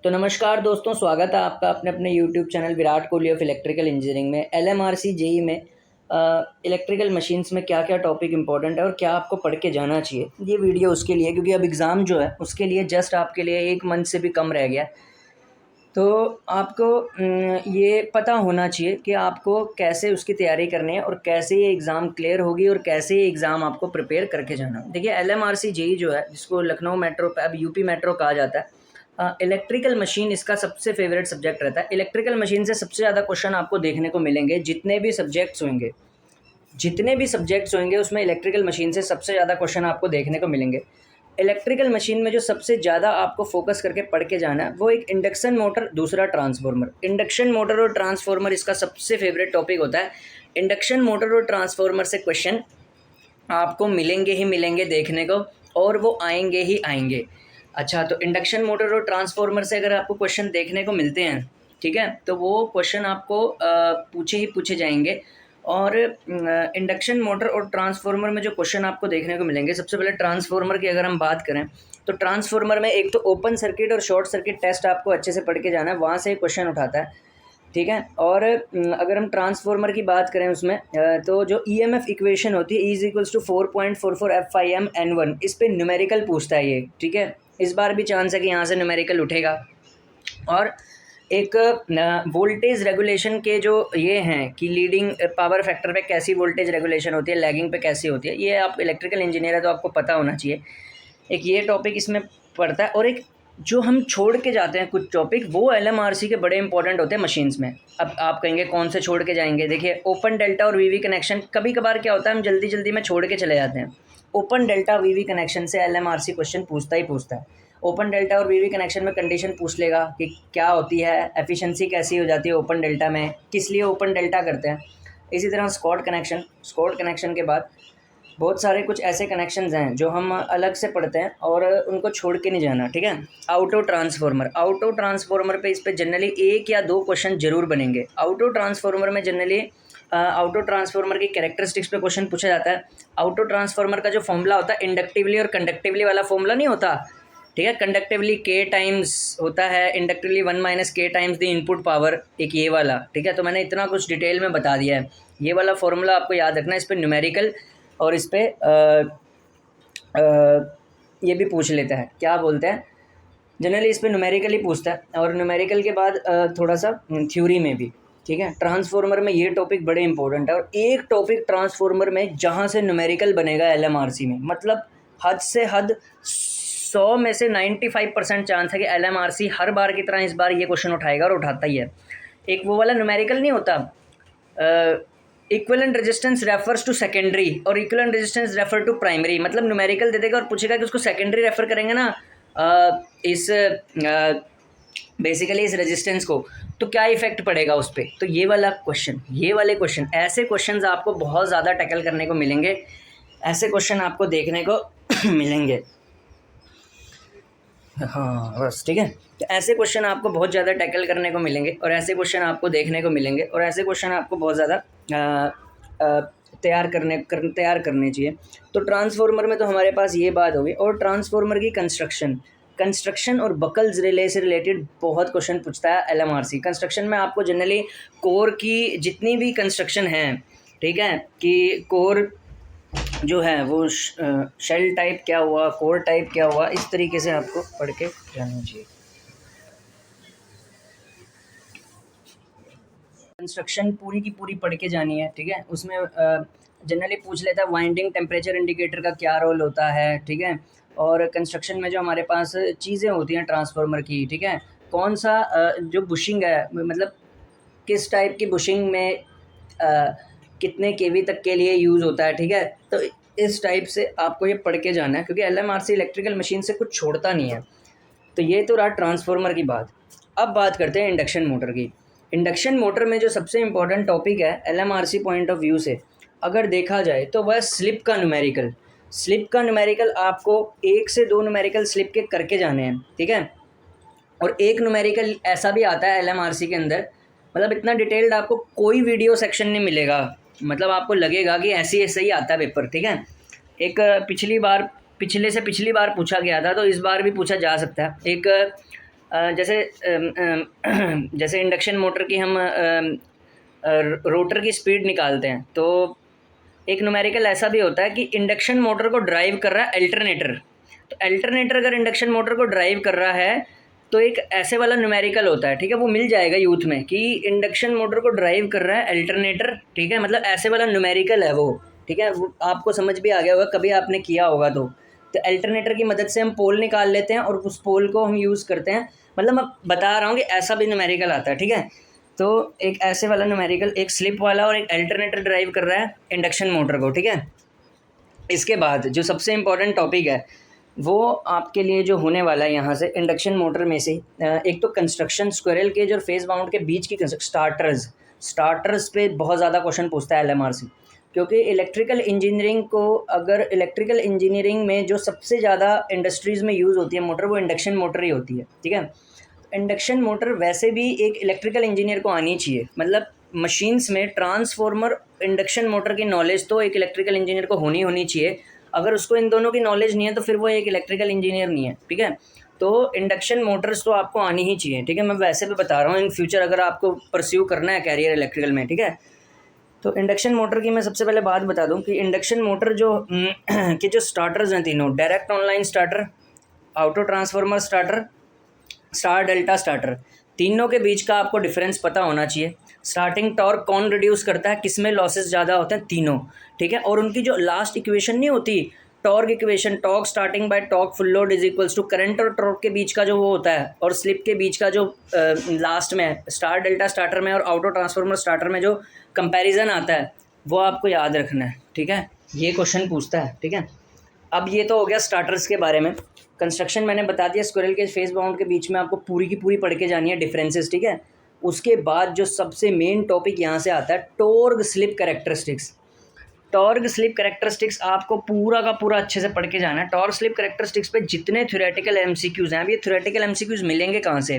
तो नमस्कार दोस्तों, स्वागत है आपका अपने अपने YouTube channel Virat Kohli of electrical engineering में। एलएमआरसी जेई में इलेक्ट्रिकल मशीन्स में क्या क्या टॉपिक इंपॉर्टेंट है और क्या आपको पढ़ के जाना चाहिए, ये वीडियो उसके लिए, क्योंकि अब एग्ज़ाम जो है उसके लिए जस्ट आपके लिए 1 मंथ से भी कम रह गया है। तो आपको ये पता होना चाहिए कि आपको कैसे उसकी तैयारी करनी है और कैसे ये एग्ज़ाम क्लियर होगी और कैसे ये एग्ज़ाम आपको प्रिपेयर करके जाना है। देखिए, एलएमआरसी जेई जो है, जिसको लखनऊ मेट्रो अब यूपी मेट्रो कहा जाता है, इलेक्ट्रिकल मशीन इसका सबसे फेवरेट सब्जेक्ट रहता है। इलेक्ट्रिकल मशीन से सबसे ज़्यादा क्वेश्चन आपको देखने को मिलेंगे। जितने भी सब्जेक्ट्स होंगे उसमें इलेक्ट्रिकल मशीन से सबसे ज़्यादा क्वेश्चन आपको देखने को मिलेंगे। इलेक्ट्रिकल मशीन में जो सबसे ज़्यादा आपको फोकस करके पढ़ के जाना है वो एक इंडक्शन मोटर, दूसरा ट्रांसफार्मर। इंडक्शन मोटर और ट्रांसफार्मर इसका सबसे फेवरेट टॉपिक होता है। इंडक्शन मोटर और ट्रांसफार्मर से क्वेश्चन आपको मिलेंगे ही मिलेंगे देखने को, और वो आएंगे ही आएंगे। अच्छा, तो इंडक्शन मोटर और ट्रांसफार्मर से अगर आपको क्वेश्चन देखने को मिलते हैं, ठीक है, तो वो क्वेश्चन आपको पूछे ही पूछे जाएंगे। और इंडक्शन मोटर और ट्रांसफार्मर में जो क्वेश्चन आपको देखने को मिलेंगे, सबसे पहले ट्रांसफार्मर की अगर हम बात करें तो ट्रांसफार्मर में एक तो ओपन सर्किट और शॉर्ट सर्किट टेस्ट आपको अच्छे से पढ़ के जाना है, वहाँ से क्वेश्चन उठाता है, ठीक है। और अगर हम ट्रांसफार्मर की बात करें उसमें तो जो ईएमएफ इक्वेशन होती है E = 4.44 F/m/N1, इस पे न्यूमेरिकल पूछता है ये, ठीक है। इस बार भी चांस है कि यहाँ से न्यूमेरिकल उठेगा। और एक वोल्टेज रेगुलेशन के जो ये हैं कि लीडिंग पावर फैक्टर पे कैसी वोल्टेज रेगुलेशन होती है, लैगिंग पे कैसी होती है, ये आप इलेक्ट्रिकल इंजीनियर है तो आपको पता होना चाहिए। एक ये टॉपिक इसमें पड़ता है। और एक जो हम छोड़ के जाते हैं कुछ टॉपिक, वो एलएमआरसी के बड़े इंपॉर्टेंट होते हैं मशीन्स में। अब आप कहेंगे कौन से छोड़ के जाएंगे। देखिए, ओपन डेल्टा और वीवी कनेक्शन, कभी कभार क्या होता है हम जल्दी जल्दी में छोड़ के चले जाते हैं। ओपन डेल्टा वीवी कनेक्शन से एलएमआरसी क्वेश्चन पूछता ही पूछता है। ओपन डेल्टा और वीवी कनेक्शन में कंडीशन पूछ लेगा कि क्या होती है, एफिशिएंसी कैसी हो जाती है ओपन डेल्टा में, किस लिए ओपन डेल्टा करते हैं। इसी तरह स्कॉट कनेक्शन के बाद बहुत सारे कुछ ऐसे कनेक्शंस हैं जो हम अलग से पढ़ते हैं और उनको छोड़ के नहीं जाना, ठीक है। आउटो ट्रांसफार्मर पे इस पे जनरली 1 या 2 क्वेश्चन जरूर बनेंगे। आउटो ट्रांसफार्मर में जनरली आउटो ट्रांसफार्मर की कैरेक्टरिस्टिक्स पे क्वेश्चन पूछा जाता है। आउटो ट्रांसफार्मर का जो फॉर्मूला होता है, इंडक्टिवली और कंडक्टिवली वाला फॉर्मूला नहीं होता, ठीक है। कंडक्टिवली K टाइम्स होता है, inductively 1 - K times the input power, एक ये वाला, ठीक है। तो मैंने इतना कुछ डिटेल में बता दिया है। ये वाला फॉर्मूला आपको याद रखना है। इस पर न्यूमेरिकल और इस पे ये भी पूछ लेता है, क्या बोलते हैं, जनरली इस पे न्यूमेरिकल ही पूछता है। और न्यूमेरिकल के बाद थोड़ा सा थ्योरी में भी, ठीक है। ट्रांसफार्मर में ये टॉपिक बड़े इंपॉर्टेंट है। और एक टॉपिक ट्रांसफार्मर में जहाँ से न्यूमेरिकल बनेगा एलएमआरसी में, मतलब हद से हद 100 में से 95% चांस है कि एलएमआरसी हर बार की तरह इस बार ये क्वेश्चन उठाएगा, और उठाता ही है। एक वो वाला न्यूमेरिकल नहीं होता, equivalent resistance refers to secondary और equivalent resistance refer to primary, मतलब न्यूमेरिकल दे देगा और पूछेगा कि उसको सेकेंडरी रेफर करेंगे ना इस बेसिकली इस रेजिस्टेंस को, तो क्या इफेक्ट पड़ेगा उस पर। तो ये वाले क्वेश्चन, ऐसे क्वेश्चन आपको बहुत ज़्यादा टैकल करने को मिलेंगे, ऐसे क्वेश्चन आपको देखने को मिलेंगे। हाँ बस, ठीक है। तो ऐसे क्वेश्चन आपको बहुत ज़्यादा टैकल करने को मिलेंगे और ऐसे क्वेश्चन आपको देखने को मिलेंगे और ऐसे क्वेश्चन आपको बहुत ज़्यादा तैयार करने चाहिए। तो ट्रांसफार्मर में तो हमारे पास ये बात होगी। और ट्रांसफार्मर की कंस्ट्रक्शन और बकल्स रिले से रिलेटेड बहुत क्वेश्चन पूछता है एलएमआरसी। कंस्ट्रक्शन में आपको जनरली कोर की जितनी भी कंस्ट्रक्शन है, ठीक है, कि कोर जो है वो शेल टाइप क्या हुआ, कोर टाइप क्या हुआ, इस तरीके से आपको पढ़ के जाना चाहिए। कंस्ट्रक्शन पूरी की पूरी पढ़ के जानी है, ठीक है। उसमें जनरली पूछ लेता है वाइंडिंग टेम्परेचर इंडिकेटर का क्या रोल होता है, ठीक है। और कंस्ट्रक्शन में जो हमारे पास चीज़ें होती हैं ट्रांसफार्मर की, ठीक है, कौन सा जो बुशिंग है, मतलब किस टाइप की बुशिंग में कितने केवी तक के लिए यूज़ होता है, ठीक है। तो इस टाइप से आपको ये पढ़ के जाना है, क्योंकि एलएमआरसी इलेक्ट्रिकल मशीन से कुछ छोड़ता नहीं है। तो ये तो रहा ट्रांसफार्मर की बात। अब बात करते हैं इंडक्शन मोटर की। इंडक्शन मोटर में जो सबसे इम्पॉर्टेंट टॉपिक है एलएमआरसी पॉइंट ऑफ व्यू से अगर देखा जाए तो वह स्लिप का न्यूमेरिकल आपको 1 से 2 न्यूमेरिकल स्लिप के करके जाने हैं, ठीक है। और एक न्यूमेरिकल ऐसा भी आता है एलएमआरसी के अंदर, मतलब इतना डिटेल्ड आपको कोई वीडियो सेक्शन नहीं मिलेगा, मतलब आपको लगेगा कि ऐसे ही आता है पेपर, ठीक है। एक पिछले से पिछली बार पूछा गया था, तो इस बार भी पूछा जा सकता है। एक जैसे इंडक्शन मोटर की हम रोटर की स्पीड निकालते हैं, तो एक न्यूमेरिकल ऐसा भी होता है कि इंडक्शन मोटर को ड्राइव कर रहा है अल्टरनेटर। तो अल्टरनेटर अगर इंडक्शन मोटर को ड्राइव कर रहा है तो एक ऐसे वाला न्यूमेरिकल होता है, ठीक है, वो मिल जाएगा यूथ में कि इंडक्शन मोटर को ड्राइव कर रहा है अल्टरनेटर, ठीक है, मतलब ऐसे वाला न्यूमेरिकल है वो, ठीक है, वो आपको समझ भी आ गया होगा, कभी आपने किया होगा तो अल्टरनेटर की मदद से हम पोल निकाल लेते हैं और उस पोल को हम यूज़ करते हैं, मतलब मैं बता रहा हूँ कि ऐसा भी न्यूमेरिकल आता है, ठीक है। तो एक ऐसे वाला न्यूमेरिकल, एक स्लिप वाला और एक अल्टरनेटर ड्राइव कर रहा है इंडक्शन मोटर को, ठीक है। इसके बाद जो सबसे इम्पॉर्टेंट टॉपिक है वो आपके लिए जो होने वाला है यहाँ से इंडक्शन मोटर में से, एक तो कंस्ट्रक्शन, स्क्विरल केज और फेस बाउंड के बीच की स्टार्टर्स पे बहुत ज़्यादा क्वेश्चन पूछता है एलएमआरसी, क्योंकि इलेक्ट्रिकल इंजीनियरिंग को, अगर इलेक्ट्रिकल इंजीनियरिंग में जो सबसे ज़्यादा इंडस्ट्रीज़ में यूज़ होती है मोटर, वो इंडक्शन मोटर ही होती है, ठीक है। इंडक्शन मोटर वैसे भी एक इलेक्ट्रिकल इंजीनियर को आनी चाहिए, मतलब मशीन्स में ट्रांसफॉर्मर, इंडक्शन मोटर की नॉलेज तो एक इलेक्ट्रिकल इंजीनियर को होनी चाहिए। अगर उसको इन दोनों की नॉलेज नहीं है तो फिर वो एक इलेक्ट्रिकल इंजीनियर नहीं है, ठीक है। तो इंडक्शन मोटर्स तो आपको आनी ही चाहिए, ठीक है। मैं वैसे भी बता रहा हूँ, इन फ्यूचर अगर आपको परस्यू करना है कैरियर इलेक्ट्रिकल में, ठीक है। तो इंडक्शन मोटर की मैं सबसे पहले बात बता दूं कि इंडक्शन मोटर जो के जो स्टार्टर्स हैं तीनों, direct online starter, auto transformer starter, star delta starter, तीनों के बीच का आपको डिफरेंस पता होना चाहिए। स्टार्टिंग टॉर्क कौन रिड्यूस करता है, किस में लॉसेस ज़्यादा होते हैं, तीनों, ठीक है। और उनकी जो लास्ट इक्वेशन नहीं होती, torque equation, torque starting by torque full load is equals to current और टॉर्क के बीच का जो वो होता है, और स्लिप के बीच का जो लास्ट में स्टार डेल्टा स्टार्टर में और ऑटो ट्रांसफार्मर स्टार्टर में जो कंपैरिजन आता है, वो आपको याद रखना है, ठीक है। ये क्वेश्चन पूछता है, ठीक है। अब ये तो हो गया स्टार्टर्स के बारे में। कंस्ट्रक्शन मैंने बता दिया, स्क्विरल के फेस बाउंड के बीच में आपको पूरी की पूरी पढ़ के जानी है डिफरेंसेस, ठीक है। उसके बाद जो सबसे मेन टॉपिक यहाँ से आता है, torque slip characteristics. Torque slip characteristics आपको पूरा का पूरा अच्छे से पढ़ के जाना है। टॉर्क स्लिप कैरेक्टरिस्टिक्स पे जितने थ्योरेटिकल एमसीक्यूज़ हैं, अब ये थ्योरेटिकल एमसीक्यूज़ मिलेंगे कहाँ से?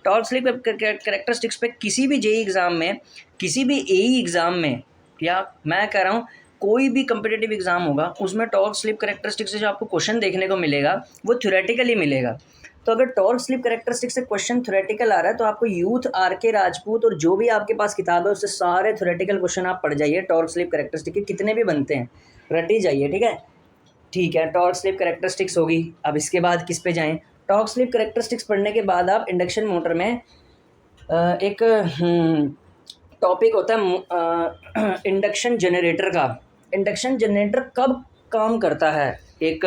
टॉर्क स्लिप कैरेक्टरिस्टिक्स पे किसी भी जेई एग्ज़ाम में, किसी भी एई एग्ज़ाम में, या मैं कह रहा हूँ कोई भी कम्पिटिटिव एग्जाम होगा, उसमें टॉर्क स्लिप कैरेक्टरिस्टिक्स से जो आपको क्वेश्चन देखने को मिलेगा वो थ्योरेटिकली मिलेगा। तो अगर टॉर्क स्लिप कैरेक्टरिस्टिक्स से क्वेश्चन थ्योरेटिकल आ रहा है तो आपको यूथ, आरके राजपूत और जो भी आपके पास किताब है उससे सारे थ्योरेटिकल क्वेश्चन आप पढ़ जाइए। टॉर्क स्लिप कैरेक्टरिस्टिक के कितने भी बनते हैं रट ही जाइए, ठीक है। ठीक है, टॉर्क स्लिप कैरेक्टरिस्टिक्स होगी। अब इसके बाद किस पे जाएँ? टॉर्क स्लिप कैरेक्टरिस्टिक्स पढ़ने के बाद आप इंडक्शन मोटर में एक टॉपिक होता है इंडक्शन जनरेटर का। इंडक्शन जनरेटर कब काम करता है एक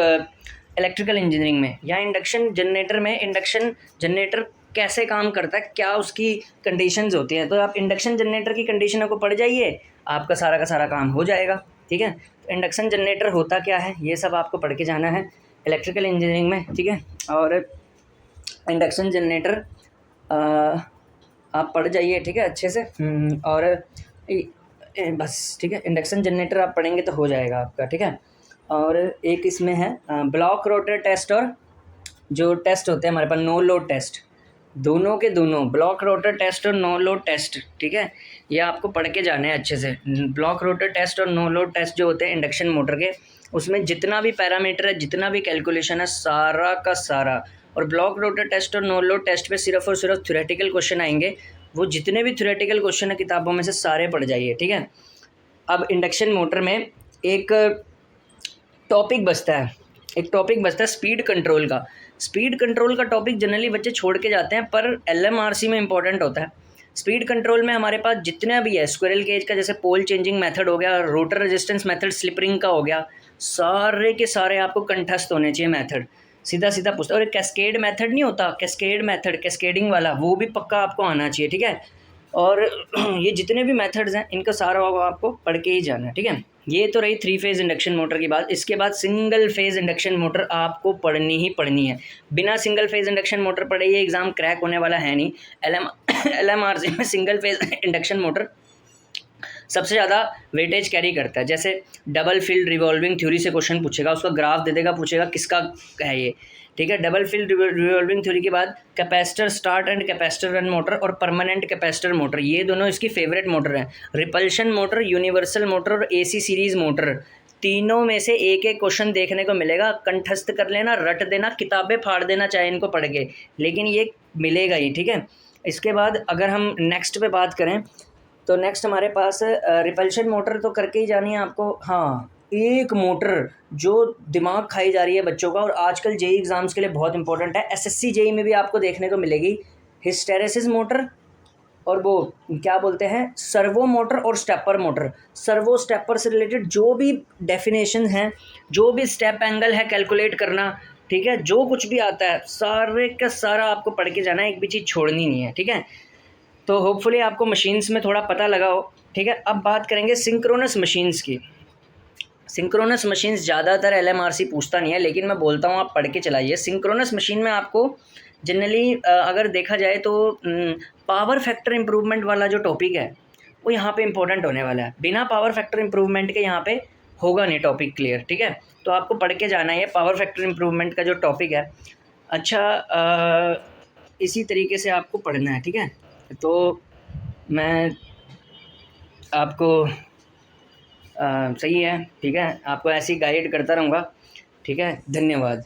इलेक्ट्रिकल इंजीनियरिंग में, या इंडक्शन जनरेटर में इंडक्शन जनरेटर कैसे काम करता है, क्या उसकी कंडीशंस होती हैं। तो आप इंडक्शन जनरेटर की कंडीशनों को पढ़ जाइए, आपका सारा का सारा काम हो जाएगा, ठीक है। तो इंडक्शन जनरेटर होता क्या है, ये सब आपको पढ़ के जाना है इलेक्ट्रिकल इंजीनियरिंग में, ठीक है। और इंडक्शन जनरेटर आप पढ़ जाइए, ठीक है, अच्छे से। और बस, ठीक है, इंडक्शन जनरेटर आप पढ़ेंगे तो हो जाएगा आपका, ठीक है। और एक इसमें है ब्लॉक रोटर टेस्ट, और जो टेस्ट होते हैं हमारे पास नो लोड टेस्ट, दोनों के दोनों ब्लॉक रोटर टेस्ट और नो लोड टेस्ट, ठीक है, ये आपको पढ़ के जाने हैं अच्छे से। ब्लॉक रोटर टेस्ट और नो लोड टेस्ट जो होते हैं इंडक्शन मोटर के, उसमें जितना भी पैरामीटर है, जितना भी कैलकुलेशन है, सारा का सारा। और ब्लॉक रोटर टेस्ट और नो लोड टेस्ट पे सिर्फ और सिर्फ थ्योरेटिकल क्वेश्चन आएंगे, वो जितने भी थ्योरेटिकल क्वेश्चन है किताबों में से सारे पढ़ जाइए, ठीक है। अब इंडक्शन मोटर में एक टॉपिक बचता है स्पीड कंट्रोल का। स्पीड कंट्रोल का टॉपिक जनरली बच्चे छोड़ के जाते हैं, पर एलएमआरसी में इंपॉर्टेंट होता है। स्पीड कंट्रोल में हमारे पास जितना भी है, स्क्विरल केज का जैसे पोल चेंजिंग मेथड हो गया, rotor resistance method, slip ring का हो गया, सारे के सारे आपको कंठस्थ होने चाहिए मेथड, सीधा सीधा पूछता। और एक कैस्केड मेथड नहीं होता, कैस्केड मेथड, कैस्केडिंग वाला, वो भी पक्का आपको आना चाहिए, ठीक है। और ये जितने भी मेथड्स हैं इनका सारा आपको पढ़ के ही जाना है, ठीक है। ये तो रही 3 फेज़ इंडक्शन मोटर की बात। इसके बाद सिंगल फेज़ इंडक्शन मोटर आपको पढ़नी ही पढ़नी है। बिना सिंगल फेज़ इंडक्शन मोटर पढ़े ये एग्ज़ाम क्रैक होने वाला है नहीं। एलएमआरसी में सिंगल फेज़ इंडक्शन मोटर सबसे ज़्यादा वेटेज कैरी करता है। जैसे डबल फील्ड रिवॉल्विंग थ्योरी से क्वेश्चन पूछेगा, उसका ग्राफ दे देगा, पूछेगा किसका है ये, ठीक है। डबल फील्ड रिवॉल्विंग थ्योरी के बाद capacitor start and capacitor run motor और परमानेंट कैपेसिटर मोटर, ये दोनों इसकी फेवरेट मोटर हैं। रिपल्शन मोटर, यूनिवर्सल मोटर और एसी सीरीज मोटर, तीनों में से एक एक क्वेश्चन देखने को मिलेगा। कंठस्थ कर लेना, रट देना, किताबें फाड़ देना चाहे इनको पढ़ के, लेकिन ये मिलेगा ही, ठीक है। इसके बाद अगर हम नेक्स्ट पे बात करें तो नेक्स्ट हमारे पास रिपल्शन मोटर तो करके ही जानी है आपको। हाँ, एक मोटर जो दिमाग खाई जा रही है बच्चों का और आजकल जेई एग्ज़ाम्स के लिए बहुत इंपॉर्टेंट है, एसएससी जेई में भी आपको देखने को मिलेगी, हिस्टेरेसिस मोटर और वो क्या बोलते हैं सर्वो मोटर और स्टेपर मोटर। सर्वो स्टेपर से रिलेटेड जो भी डेफिनेशन हैं, जो भी स्टेप एंगल है कैलकुलेट करना, ठीक है, जो कुछ भी आता है सारे का सारा आपको पढ़ के जाना है, एक भी चीज़ छोड़नी नहीं है, ठीक है। तो होपफुली आपको मशीन्स में थोड़ा पता लगा हो, ठीक है। अब बात करेंगे सिंक्रोनस मशीन्स की। सिंक्रोनस मशीन्स ज़्यादातर एलएमआरसी पूछता नहीं है, लेकिन मैं बोलता हूँ आप पढ़ के चलाइए। सिंक्रोनस मशीन में आपको जनरली अगर देखा जाए तो पावर फैक्टर इम्प्रूवमेंट वाला जो टॉपिक है वो यहाँ पे इम्पोर्टेंट होने वाला है। बिना पावर फैक्टर इम्प्रूवमेंट के यहाँ पे होगा नहीं टॉपिक क्लियर, ठीक है। तो आपको पढ़ के जाना है पावर फैक्टर इम्प्रूवमेंट का जो टॉपिक है। अच्छा, इसी तरीके से आपको पढ़ना है, ठीक है। तो मैं आपको सही है, ठीक है, आपको ऐसे ही गाइड करता रहूँगा, ठीक है। धन्यवाद।